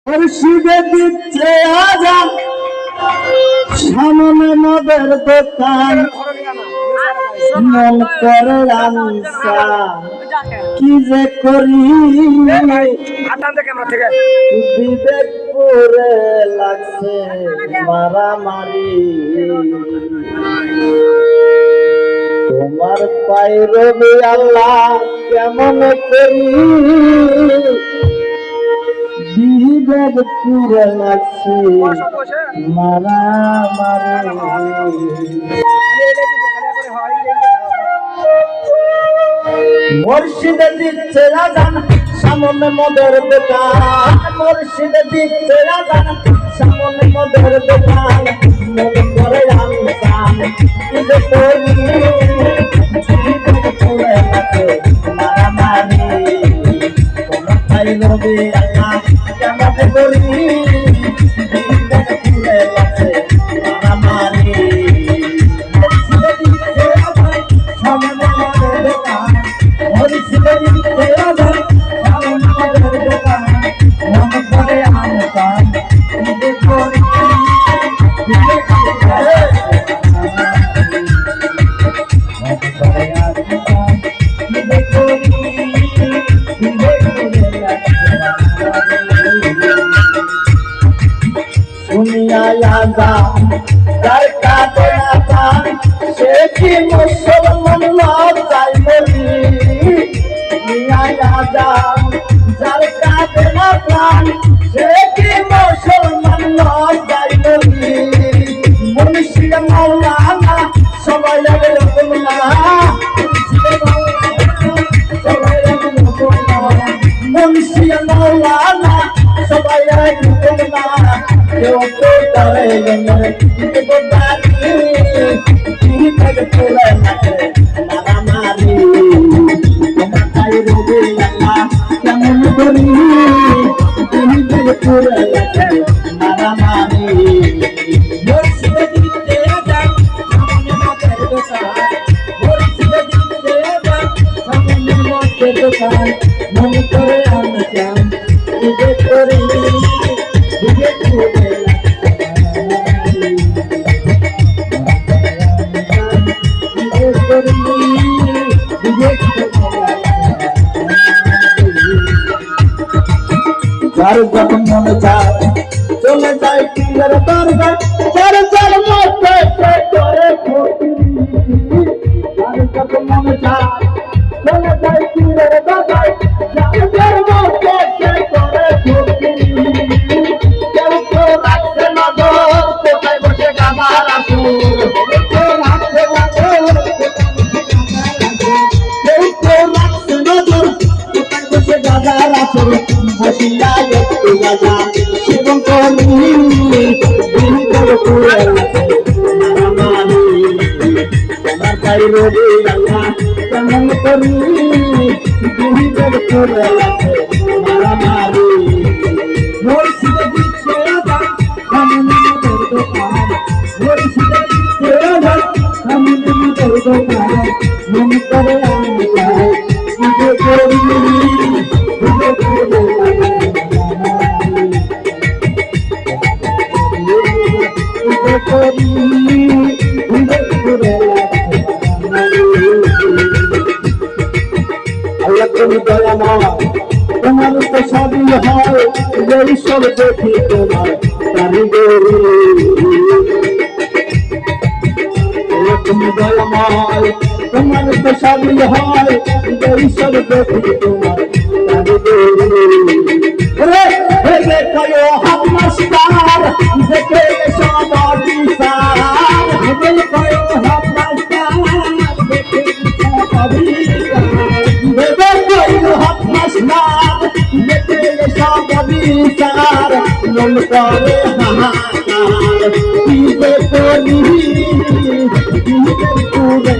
মুর্শিদে দিচ্ছে আজান, সামনে মদের দোকান, মন করে আনসা কি যে করি, বিবেক পরে লাগছে মারামারি। তোমার পায়ে রবি আল্লাহ কেমন করি, বিবেক পুরে লাগছে মারামারি। মুর্শিদে দিচ্ছে আজান, সামনে মদের দোকান, মুর্শিদে দিচ্ছে আজান, সামনে মদের দোকান, মন করে আনসান কি যে করি, বিবেক পুরে লাগছে মারামারি। তোমার পায়ে রবি আল্লাহ কেমন করি, বিবেক পুরে লাগছে মারামারি। মুর্শিদে দিচ্ছে আজান, সামনে মদের দোকান, মুর্শিদে দিচ্ছে আজান, সামনে মদের দোকান, মন করে আনসান কি যে করি, বিবেক পুরে যার কাটে না প্রাণ সে কি মুসলমান লজ্জায় বলি, যার কাটে না প্রাণ সে কি মুসলমান লজ্জায় বলি। মুর্শিদ মাওলানা সবাই এরকম না, সবাই এরকম না, মুর্শিদ মাওলানা সবাই এরকম না, কেউ তো করে মারামারি। তোমার পায়ে রবি আল্লাহ কেমন করি, বিবেক পুরে লাগছে মারামারি। মুর্শিদে দিচ্ছে আজান, সামনে মদের দোকান, মুর্শিদে দিচ্ছে আজান, সামনে মদের দোকান, মন করে আনসান কি যে করি, বিবেক পুরে যার যখন মনে চায় চলে যায় পীরের দরগায়, যার যার মধ্যে করে ফকিরি, যার যখন মনে চায় চলে যায় পীরের দরগায়, যার যার মধ্যে করে ফকিরি। কেউ তো রাখছে নজর কোথায় বসে গাবার আসুর, কেউ তো রাখছে নজর কোথায় বসে গাবার আসুর, বসিয়া একটু গাজা সেবন করি, বিবেক পুরে লাগছে মারামারি। তোমার পায়ে রবি আল্লাহ কেমন করি, বিবেক পুরে লাগছে মারামারি। মুর্শিদে দিচ্ছে আজান, সামনে মদের দোকান, মুর্শিদে দিচ্ছে আজান, সামনে মদের দোকান, মন করে আনসান কি যে করি, বিবেক পুরে আল্লাহ তুমি দয়াময়, তোমার তো সবই হয়, এই সব দেখি তোমার কারিগরি। আল্লাহ তুমি দয়াময়, তোমার তো সবই হয়, এই সব দেখি তোমার কারিগরি। হেলে কয়ো হাত মাস্টার দেখে সব অবিচার, হেলে কয়ো হাত মাস্টার দেখে সব অবিচার, হেলে কয়ো হাত মাস্টার দেখে সব অবিচার, মন করে হাহাকার কি যে করি, বিবেক পুরে